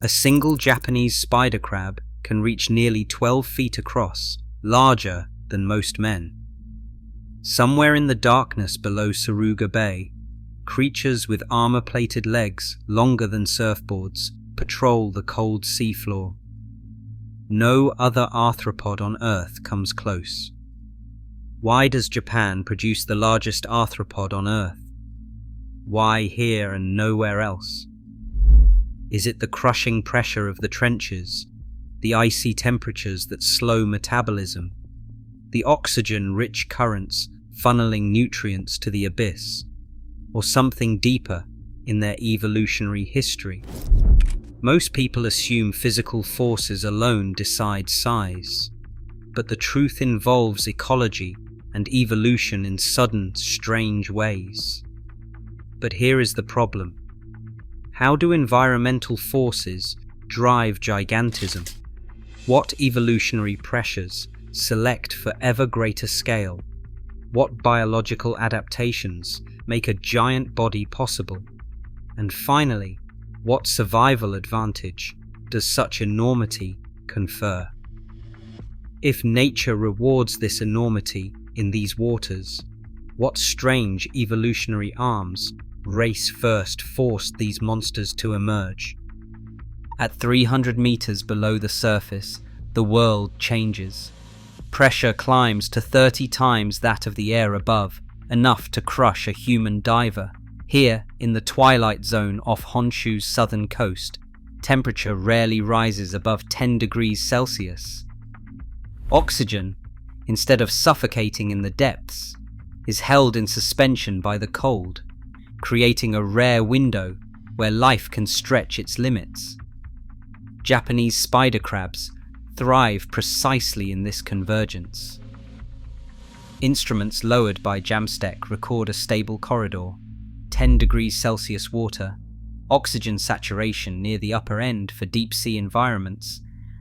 A single Japanese spider crab can reach nearly 12 feet across, larger than most men. Somewhere in the darkness below Suruga Bay, creatures with armor-plated legs longer than surfboards patrol the cold seafloor. No other arthropod on Earth comes close. Why does Japan produce the largest arthropod on Earth? Why here and nowhere else? Is it the crushing pressure of the trenches, the icy temperatures that slow metabolism, the oxygen-rich currents funneling nutrients to the abyss, or something deeper in their evolutionary history? Most people assume physical forces alone decide size, but the truth involves ecology and evolution in sudden, strange ways. But here is the problem. How do environmental forces drive gigantism? What evolutionary pressures select for ever greater scale? What biological adaptations make a giant body possible? And finally, what survival advantage does such enormity confer? If nature rewards this enormity in these waters, what strange evolutionary arms race first forced these monsters to emerge? At 300 meters below the surface, the world changes. Pressure climbs to 30 times that of the air above, enough to crush a human diver. Here, in the twilight zone off Honshu's southern coast, temperature rarely rises above 10 degrees Celsius. Oxygen, instead of suffocating in the depths, is held in suspension by the cold, creating a rare window where life can stretch its limits. Japanese spider crabs thrive precisely in this convergence. Instruments lowered by Jamstek record a stable corridor, 10 degrees Celsius water, oxygen saturation near the upper end for deep sea environments,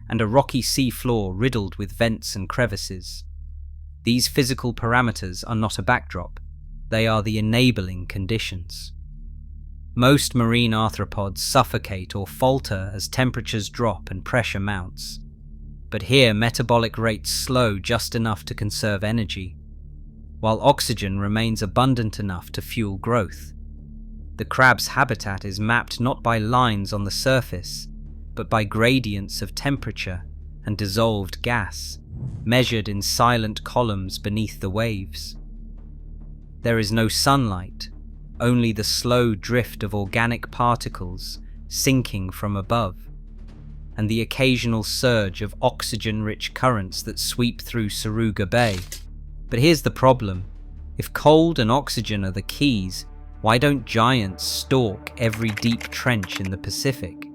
and a rocky sea floor riddled with vents and crevices. These physical parameters are not a backdrop, they are the enabling conditions. Most marine arthropods suffocate or falter as temperatures drop and pressure mounts. But here metabolic rates slow just enough to conserve energy, while oxygen remains abundant enough to fuel growth. The crab's habitat is mapped not by lines on the surface, but by gradients of temperature and dissolved gas, measured in silent columns beneath the waves. There is no sunlight, only the slow drift of organic particles sinking from above, and the occasional surge of oxygen-rich currents that sweep through Suruga Bay. But here's the problem. If cold and oxygen are the keys, why don't giants stalk every deep trench in the Pacific?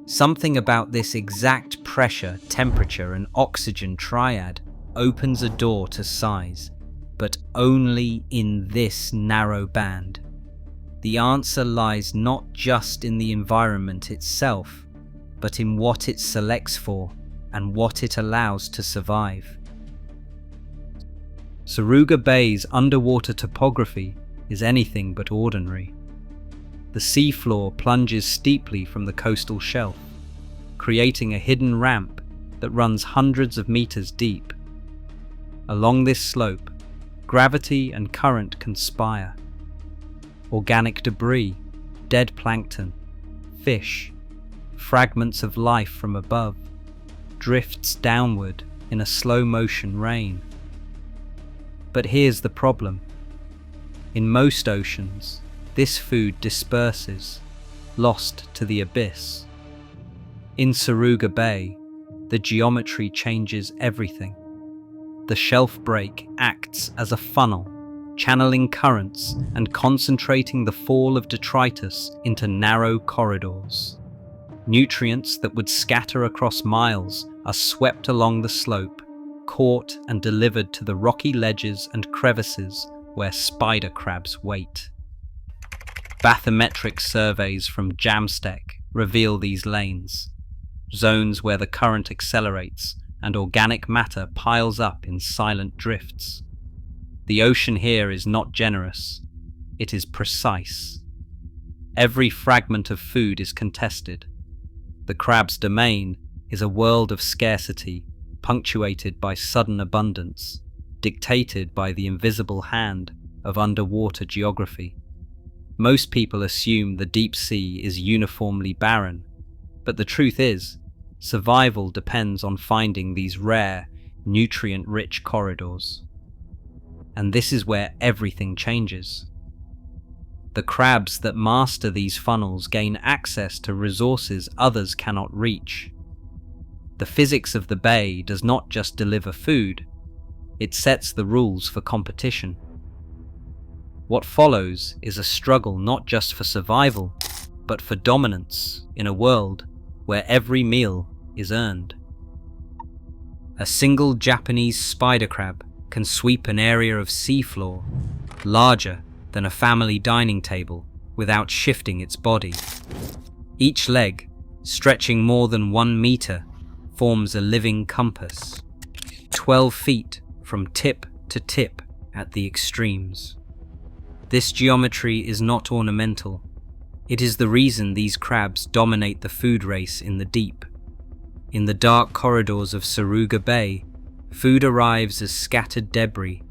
Something about this exact pressure, temperature, and oxygen triad opens a door to size, but only in this narrow band. The answer lies not just in the environment itself, but in what it selects for and what it allows to survive. Suruga Bay's underwater topography is anything but ordinary. The seafloor plunges steeply from the coastal shelf, creating a hidden ramp that runs hundreds of meters deep. Along this slope, gravity and current conspire. Organic debris, dead plankton, fish, fragments of life from above, drifts downward in a slow-motion rain. But here's the problem. In most oceans, this food disperses, lost to the abyss. In Suruga Bay, the geometry changes everything. The shelf break acts as a funnel, channeling currents and concentrating the fall of detritus into narrow corridors. Nutrients that would scatter across miles are swept along the slope, caught and delivered to the rocky ledges and crevices where spider crabs wait. Bathymetric surveys from Jamstek reveal these lanes, zones where the current accelerates and organic matter piles up in silent drifts. The ocean here is not generous, it is precise. Every fragment of food is contested. The crab's domain is a world of scarcity, punctuated by sudden abundance, dictated by the invisible hand of underwater geography. Most people assume the deep sea is uniformly barren, but the truth is, survival depends on finding these rare, nutrient-rich corridors. And this is where everything changes. The crabs that master these funnels gain access to resources others cannot reach. The physics of the bay does not just deliver food, it sets the rules for competition. What follows is a struggle not just for survival, but for dominance in a world where every meal is earned. A single Japanese spider crab can sweep an area of seafloor larger than a family dining table without shifting its body. Each leg, stretching more than 1 meter, forms a living compass, 12 feet from tip to tip at the extremes. This geometry is not ornamental. It is the reason these crabs dominate the food race in the deep. In the dark corridors of Saruga Bay, food arrives as scattered debris,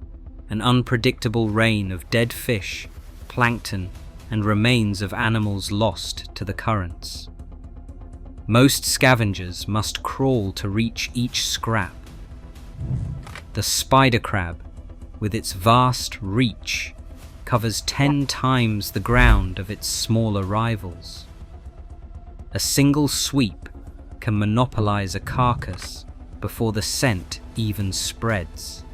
an unpredictable rain of dead fish, plankton, and remains of animals lost to the currents. Most scavengers must crawl to reach each scrap. The spider crab, with its vast reach, covers 10 times the ground of its smaller rivals. A single sweep can monopolize a carcass before the scent even spreads.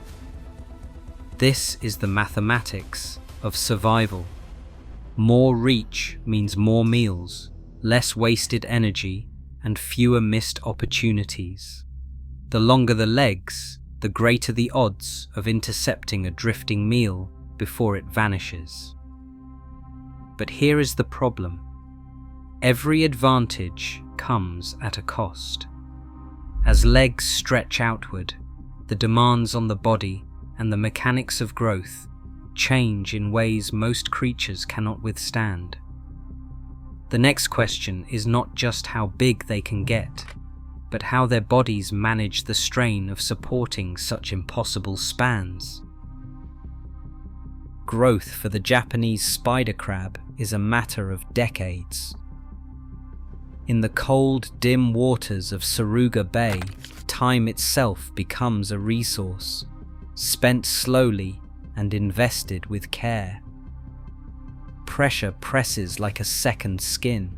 This is the mathematics of survival. More reach means more meals, less wasted energy, and fewer missed opportunities. The longer the legs, the greater the odds of intercepting a drifting meal before it vanishes. But here is the problem. Every advantage comes at a cost. As legs stretch outward, the demands on the body and the mechanics of growth change in ways most creatures cannot withstand. The next question is not just how big they can get, but how their bodies manage the strain of supporting such impossible spans. Growth for the Japanese spider crab is a matter of decades. In the cold, dim waters of Saruga Bay, time itself becomes a resource, spent slowly and invested with care. Pressure presses like a second skin.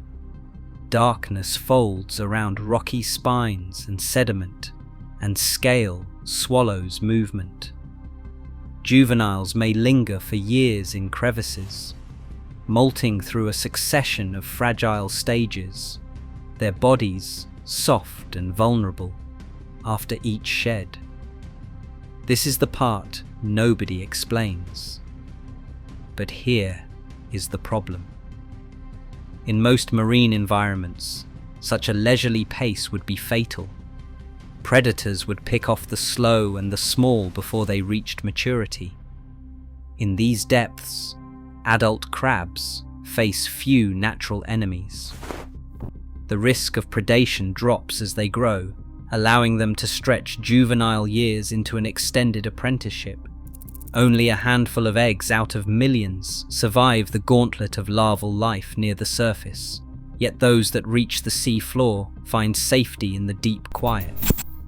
Darkness folds around rocky spines and sediment, and scale swallows movement. Juveniles may linger for years in crevices, molting through a succession of fragile stages, their bodies soft and vulnerable after each shed. This is the part nobody explains. But here is the problem. In most marine environments, such a leisurely pace would be fatal. Predators would pick off the slow and the small before they reached maturity. In these depths, adult crabs face few natural enemies. The risk of predation drops as they grow, allowing them to stretch juvenile years into an extended apprenticeship. Only a handful of eggs out of millions survive the gauntlet of larval life near the surface, yet those that reach the sea floor find safety in the deep quiet.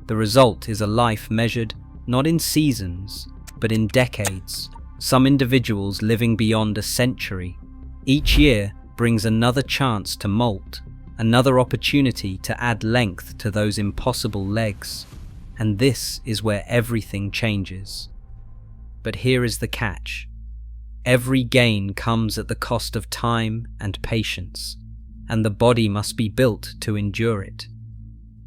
The result is a life measured not in seasons, but in decades, some individuals living beyond a century. Each year brings another chance to molt, another opportunity to add length to those impossible legs, and this is where everything changes. But here is the catch. Every gain comes at the cost of time and patience, and the body must be built to endure it.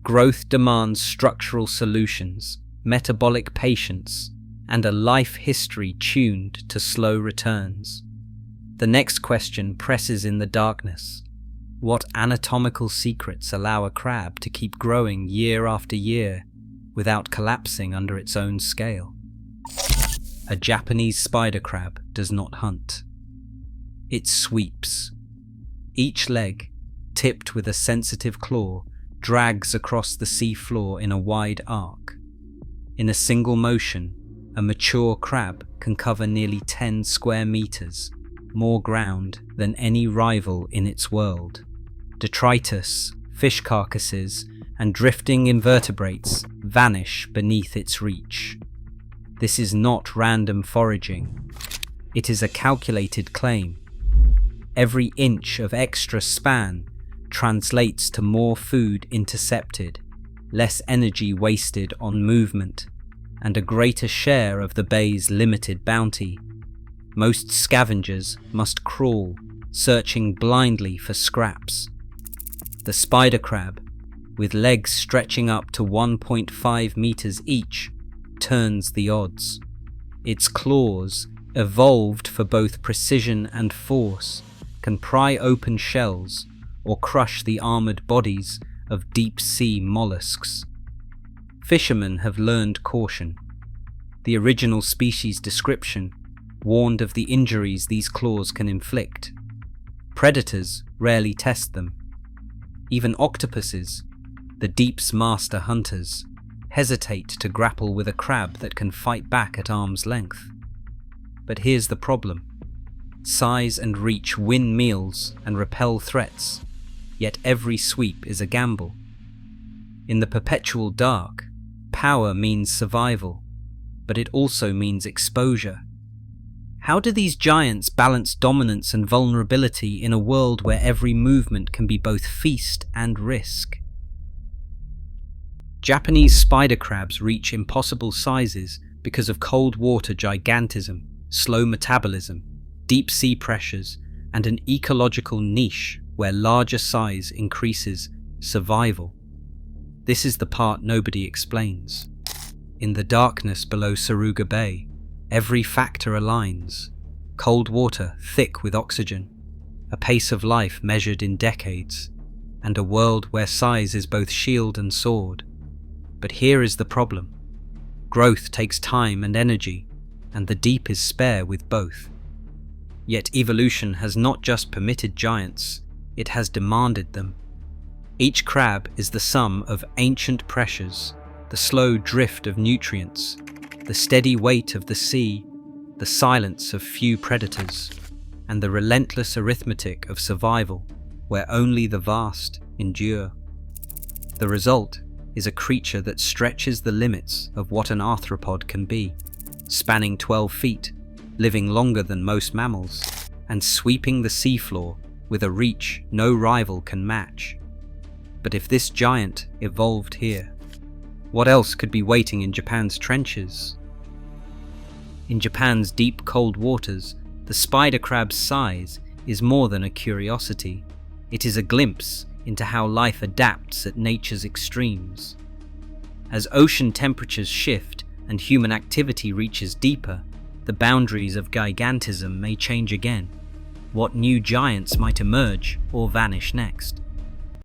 Growth demands structural solutions, metabolic patience, and a life history tuned to slow returns. The next question presses in the darkness. What anatomical secrets allow a crab to keep growing year after year without collapsing under its own scale? A Japanese spider crab does not hunt. It sweeps. Each leg, tipped with a sensitive claw, drags across the sea floor in a wide arc. In a single motion, a mature crab can cover nearly 10 square meters, more ground than any rival in its world. Detritus, fish carcasses, and drifting invertebrates vanish beneath its reach. This is not random foraging. It is a calculated claim. Every inch of extra span translates to more food intercepted, less energy wasted on movement, and a greater share of the bay's limited bounty. Most scavengers must crawl, searching blindly for scraps. The spider crab, with legs stretching up to 1.5 meters each, turns the odds. Its claws, evolved for both precision and force, can pry open shells or crush the armored bodies of deep-sea mollusks. Fishermen have learned caution. The original species description warned of the injuries these claws can inflict. Predators rarely test them. Even octopuses, the deep's master hunters, hesitate to grapple with a crab that can fight back at arm's length. But here's the problem. Size and reach win meals and repel threats, yet every sweep is a gamble. In the perpetual dark, power means survival, but it also means exposure. How do these giants balance dominance and vulnerability in a world where every movement can be both feast and risk? Japanese spider crabs reach impossible sizes because of cold water gigantism, slow metabolism, deep sea pressures, and an ecological niche where larger size increases survival. This is the part nobody explains. In the darkness below Suruga Bay, every factor aligns. Cold water thick with oxygen, a pace of life measured in decades, and a world where size is both shield and sword. But here is the problem. Growth takes time and energy, and the deep is spare with both. Yet evolution has not just permitted giants, it has demanded them. Each crab is the sum of ancient pressures, the slow drift of nutrients, the steady weight of the sea, the silence of few predators, and the relentless arithmetic of survival, where only the vast endure. The result is a creature that stretches the limits of what an arthropod can be, spanning 12 feet, living longer than most mammals, and sweeping the seafloor with a reach no rival can match. But if this giant evolved here, what else could be waiting in Japan's trenches? In Japan's deep cold waters, the spider crab's size is more than a curiosity. It is a glimpse into how life adapts at nature's extremes. As ocean temperatures shift and human activity reaches deeper, the boundaries of gigantism may change again. What new giants might emerge or vanish next?